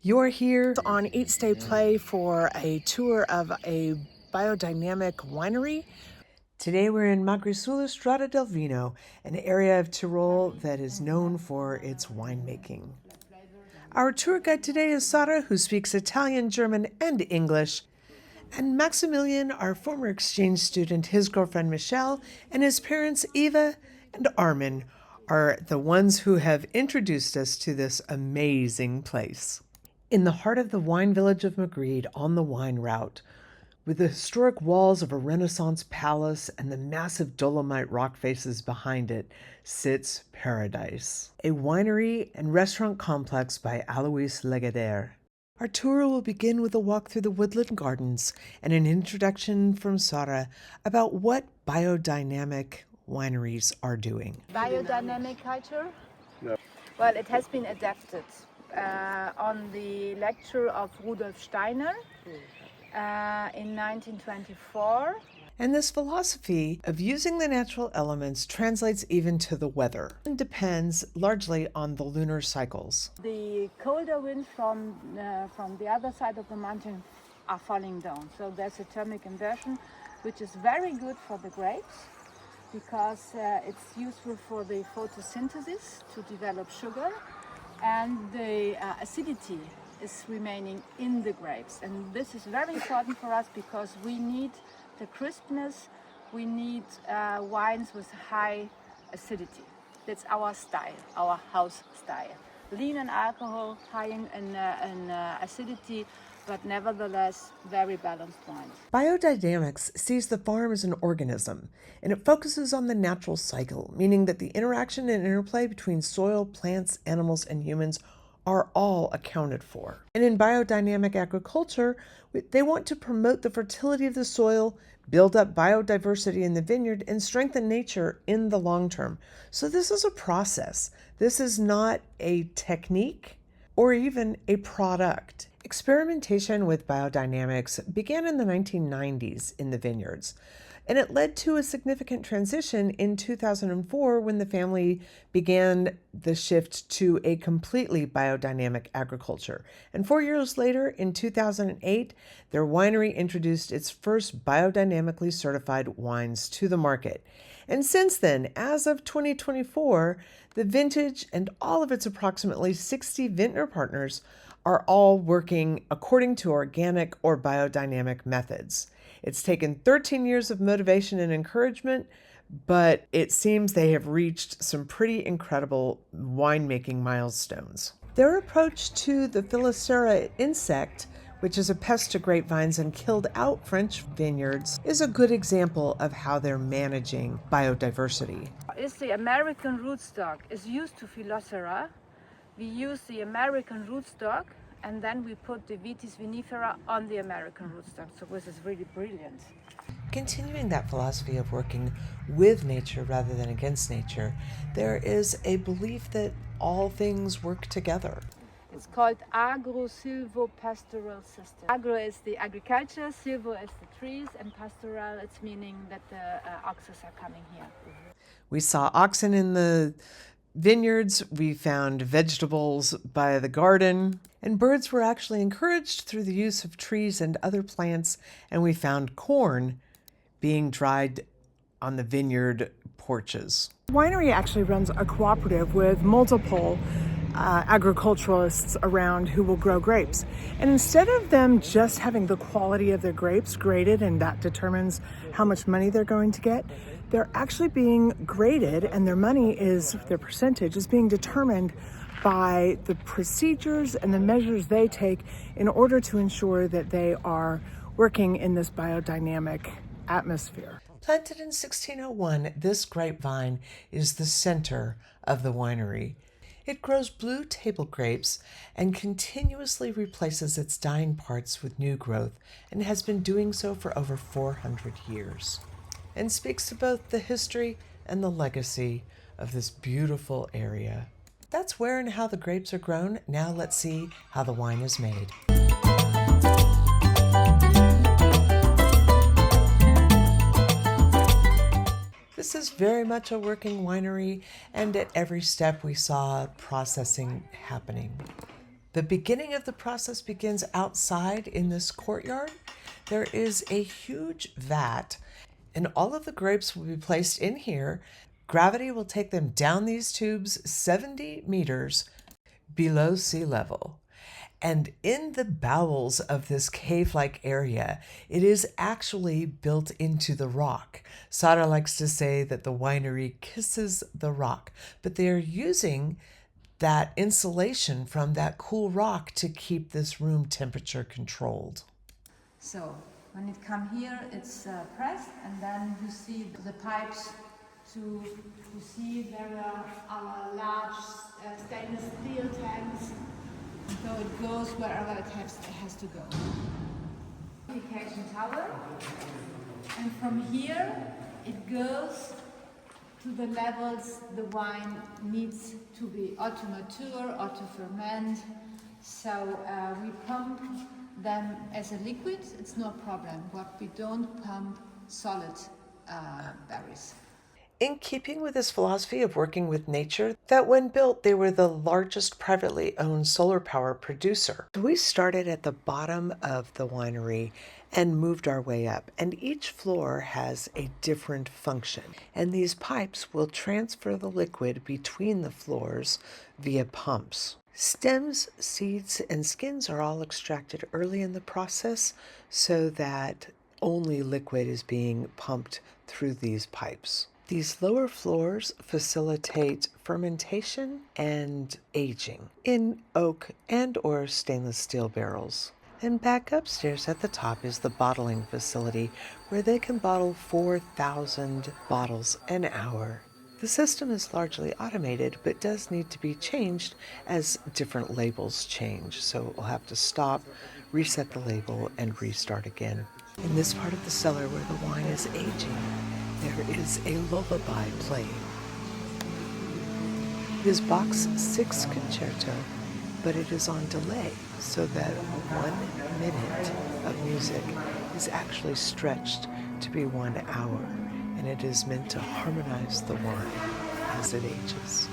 You're here on Eat, Stay, Play for a tour of a biodynamic winery. Today we're in Magri sulla Strada del Vino, an area of Tyrol that is known for its winemaking. Our tour guide today is Sara, who speaks Italian, German, and English. And Maximilian, our former exchange student, his girlfriend Michelle, and his parents Eva and Armin are the ones who have introduced us to this amazing place. In the heart of the wine village of Magritte, on the wine route, with the historic walls of a Renaissance palace and the massive Dolomite rock faces behind it, sits Paradise, a winery and restaurant complex by Alois Lageder. Our tour will begin with a walk through the woodland gardens and an introduction from Sara about what biodynamic wineries are doing. Biodynamic culture? No. Well, it has been adapted on the lecture of Rudolf Steiner in 1924. And this philosophy of using the natural elements translates even to the weather and depends largely on the lunar cycles. The colder winds from the other side of the mountain are falling down. So there's a thermic inversion, which is very good for the grapes because it's useful for the photosynthesis to develop sugar, and the acidity is remaining in the grapes. And this is very important for us because we need the crispness, we need wines with high acidity. That's our style, our house style. Lean in alcohol, high in acidity, but nevertheless very balanced wines. Biodynamics sees the farm as an organism, and it focuses on the natural cycle, meaning that the interaction and interplay between soil, plants, animals, and humans are all accounted for. And in biodynamic agriculture, they want to promote the fertility of the soil, build up biodiversity in the vineyard, and strengthen nature in the long term. So this is a process. This is not a technique or even a product. Experimentation with biodynamics began in the 1990s in the vineyards, and it led to a significant transition in 2004 when the family began the shift to a completely biodynamic agriculture. And 4 years later, in 2008, their winery introduced its first biodynamically certified wines to the market. And since then, as of 2024, the vintage and all of its approximately 60 vintner partners are all working according to organic or biodynamic methods. It's taken 13 years of motivation and encouragement, but it seems they have reached some pretty incredible winemaking milestones. Their approach to the Phylloxera insect, which is a pest to grapevines and killed out French vineyards, is a good example of how they're managing biodiversity. Is the American rootstock is used to Phylloxera. We use the American rootstock, and then we put the Vitis vinifera on the American rootstock. So this is really brilliant. Continuing that philosophy of working with nature rather than against nature, there is a belief that all things work together. It's called agro-silvo-pastoral system. Agro is the agriculture, silvo is the trees, and pastoral, it's meaning that the oxen are coming here. We saw oxen in the vineyards, we found vegetables by the garden, and birds were actually encouraged through the use of trees and other plants, and we found corn being dried on the vineyard porches. The winery actually runs a cooperative with multiple agriculturalists around who will grow grapes. And instead of them just having the quality of their grapes graded and that determines how much money they're going to get, they're actually being graded, and their percentage is being determined by the procedures and the measures they take in order to ensure that they are working in this biodynamic atmosphere. Planted in 1601, this grapevine is the center of the winery. It grows blue table grapes and continuously replaces its dying parts with new growth, and has been doing so for over 400 years, and speaks to both the history and the legacy of this beautiful area. That's where and how the grapes are grown. Now let's see how the wine is made. This is very much a working winery, and at every step we saw processing happening. The beginning of the process begins outside in this courtyard. There is a huge vat, and all of the grapes will be placed in here. Gravity will take them down these tubes 70 meters below sea level. And in the bowels of this cave-like area, it is actually built into the rock. Sara likes to say that the winery kisses the rock, but they are using that insulation from that cool rock to keep this room temperature controlled. So when it come here, it's pressed, and then you see the pipes. You see there are our large stainless steel tanks. So it goes wherever it has to go. Purification tower, and from here it goes to the levels the wine needs to be, or to mature or to ferment. So we pump them as a liquid, it's no problem, but we don't pump solid berries. In keeping with his philosophy of working with nature, that when built, they were the largest privately owned solar power producer. So we started at the bottom of the winery and moved our way up, and each floor has a different function. And these pipes will transfer the liquid between the floors via pumps. Stems, seeds, and skins are all extracted early in the process so that only liquid is being pumped through these pipes. These lower floors facilitate fermentation and aging in oak and or stainless steel barrels. And back upstairs at the top is the bottling facility where they can bottle 4,000 bottles an hour. The system is largely automated but does need to be changed as different labels change. So we'll have to stop, reset the label, and restart again. In this part of the cellar where the wine is aging, there is a lullaby playing. It is Bach's 6th concerto, but it is on delay so that 1 minute of music is actually stretched to be 1 hour, and it is meant to harmonize the wine as it ages.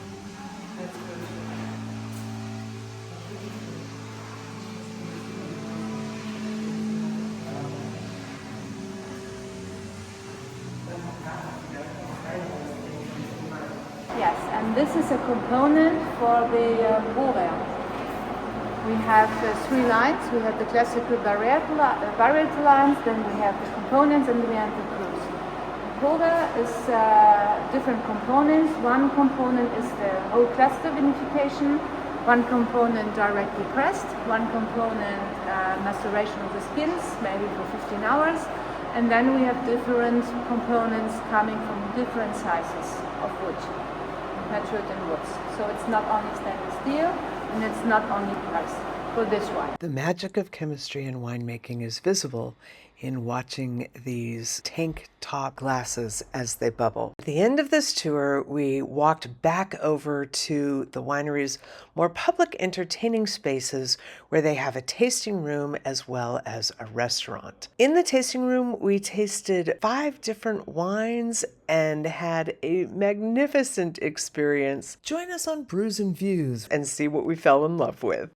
Yes, and this is a component for the Borer. We have 3 lines. We have the classical varietal lines, then we have the components, and we have the crus. The Borer is different components. One component is the whole cluster vinification, one component directly pressed, one component maceration of the skins, maybe for 15 hours, and then we have different components coming from different sizes of wood. Matured in woods. So it's not only stainless steel and it's not only pressed for this wine. The magic of chemistry and winemaking is visible in watching these tank top glasses as they bubble. At the end of this tour, we walked back over to the winery's more public entertaining spaces where they have a tasting room as well as a restaurant. In the tasting room, we tasted 5 different wines and had a magnificent experience. Join us on Brews and Views and see what we fell in love with.